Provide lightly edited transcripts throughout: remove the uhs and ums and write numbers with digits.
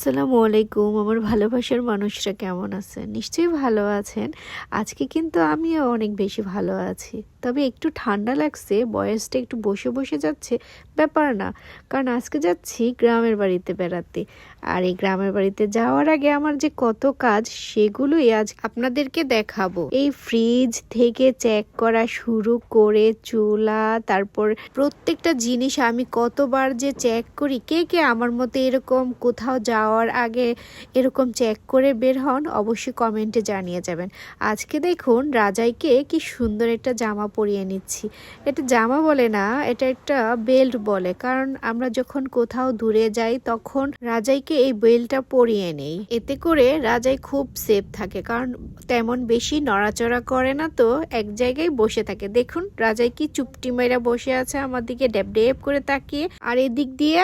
আসসালামু আলাইকুম আমার ভালোবাসার মানুষরা কেমন আছেন? নিশ্চয়ই ভালো আছেন। আজকে কিন্তু আমিও অনেক বেশি ভালো আছি। তবে একটু ঠান্ডা লাগছে, ভয়েসটা একটু বসে, বসে যাচ্ছে, ব্যাপার না। কারণ আজকে যাচ্ছি গ্রামের বাড়িতে বেড়াতে। আর এই গ্রামের বাড়িতে যাওয়ার আগে আমার যে কত কাজ সেগুলোই আজ আপনাদেরকে দেখাবো। এই ফ্রিজ থেকে চেক করা শুরু করে চুলা, তারপর প্রত্যেকটা জিনিস আমি কতবার যে চেক করি। কে কে আমার মতো এরকম কোথাও যাওয়ার আগে এরকম চেক করে বের হন? অবশ্যই কমেন্টে জানিয়ে যাবেন। আজকে দেখুন রাজাইকে কি সুন্দর একটা জামা পরিয়ে নিচ্ছি। এটা জামা বলে না, এটা একটা বেল্ট বলে, কারণ আমরা যখন কোথাও দূরে যাই তখন রাজাইকে এই বেল্টটা পরিয়ে নেই। এতে করে রাজাই খুব সেফ থাকে, কারণ তেমন বেশি নড়াচড়া করে না, তো এক জায়গায় বসে থাকে। দেখুন রাজাই কি চুপটি মেরা বসে আছে আমার দিকে ড্যাব ড্যাব করে তাকিয়ে। আর এদিক দিয়ে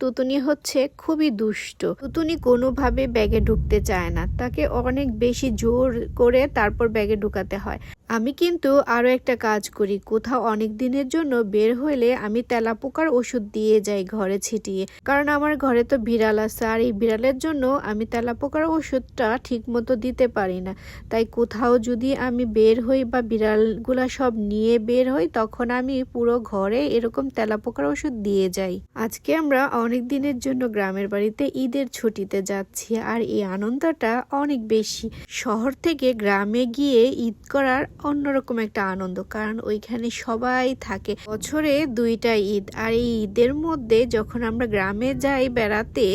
তুতুনি হচ্ছে খুবই দুষ্ট। তুতুনি কোনোভাবে ব্যাগে ঢুকতে চায় না, তাকে অনেক বেশি জোর করে তারপর ব্যাগে ঢুকাতে হয়। আমি কিন্তু আরো একটা কাজ করি, কোথাও অনেক দিনের জন্য বের হইলে আমি তেলাপোকার ওষুধ দিয়ে যাই ঘরে ছিটিয়ে, কারণ আমার ঘরে তো বিড়াল আছে, আর এই বিড়ালের জন্য আমি তেলাপোকার ওষুধটা ঠিক মতো দিতে পারি না। তাই কোথাও যদি আমি বের হই বা বিড়ালগুলা সব নিয়ে বের হই, তখন আমি পুরো ঘরে এরকম তেলাপোকার ওষুধ দিয়ে যাই। আজকে আমরা অনেক দিনের জন্য গ্রামের বাড়িতে ঈদের ছুটিতে যাচ্ছি, আর এই আনন্দটা অনেক বেশি। শহর থেকে গ্রামে গিয়ে ঈদ করার অন্যরকম একটা আনন্দ, কারণ ওইখানে সবাই থাকে। বছরে দুইটা ঈদ, আর এই ঈদের মধ্যে যখন আমরা গ্রামে যাই বেড়াতে,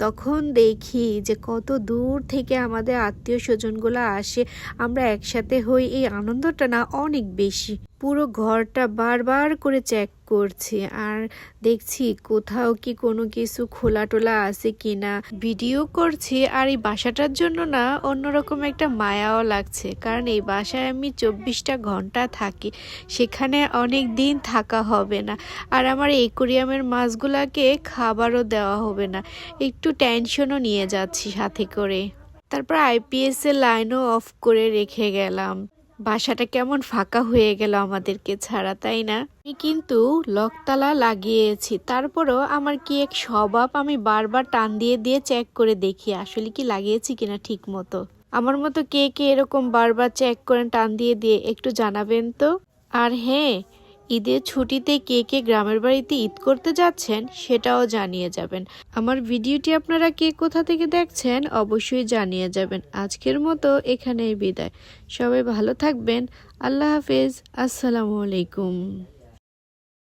তখন দেখি যে কত দূর থেকে আমাদের আত্মীয় স্বজনগুলো আসে, আমরা একসাথে হই। এই আনন্দটা না অনেক বেশি। পুরো ঘরটা বারবার করে চেক করছি আর দেখছি কোথাও কি কোনো কিছু খোলা টোলা আছে কিনা, ভিডিও করছি। আর এই বাসাটার জন্য না অন্যরকম একটা মায়াও লাগছে, কারণ এই বাসায় আমি 24টা ঘন্টা থাকি, সেখানে অনেক দিন থাকা হবে না। আর আমার এই অ্যাকুরিয়ামের মাছগুলাকে খাবারও দেওয়া হবে না, একটু টেনশনও নিয়ে যাচ্ছি সাথে করে। তারপর আইপিএস এর লাইনও অফ করে রেখে গেলাম। বাসাটা কেমন ফাঁকা হয়ে গেল আমাদেরকে ছাড়া, তাই না? আমি কিন্তু লকতালা লাগিয়েছি, তারপরও আমার কি এক স্বভাব, আমি বারবার টান দিয়ে দিয়ে চেক করে দেখি আসলে কি লাগিয়েছি কিনা ঠিক মতো। আমার মতো কে কে এরকম বারবার চেক করেন টান দিয়ে দিয়ে, একটু জানাবেন তো। আর হ্যাঁ, ঈদের ছুটিতে কে কে গ্রামের বাড়িতে ঈদ করতে যাচ্ছেন সেটাও জানিয়ে যাবেন। আমার ভিডিওটি আপনারা কে কোথা থেকে দেখছেন অবশ্যই জানিয়ে যাবেন। আজকের মতো এখানেই বিদায়। সবাই ভালো থাকবেন। আল্লাহ হাফেজ। আসসালামু আলাইকুম।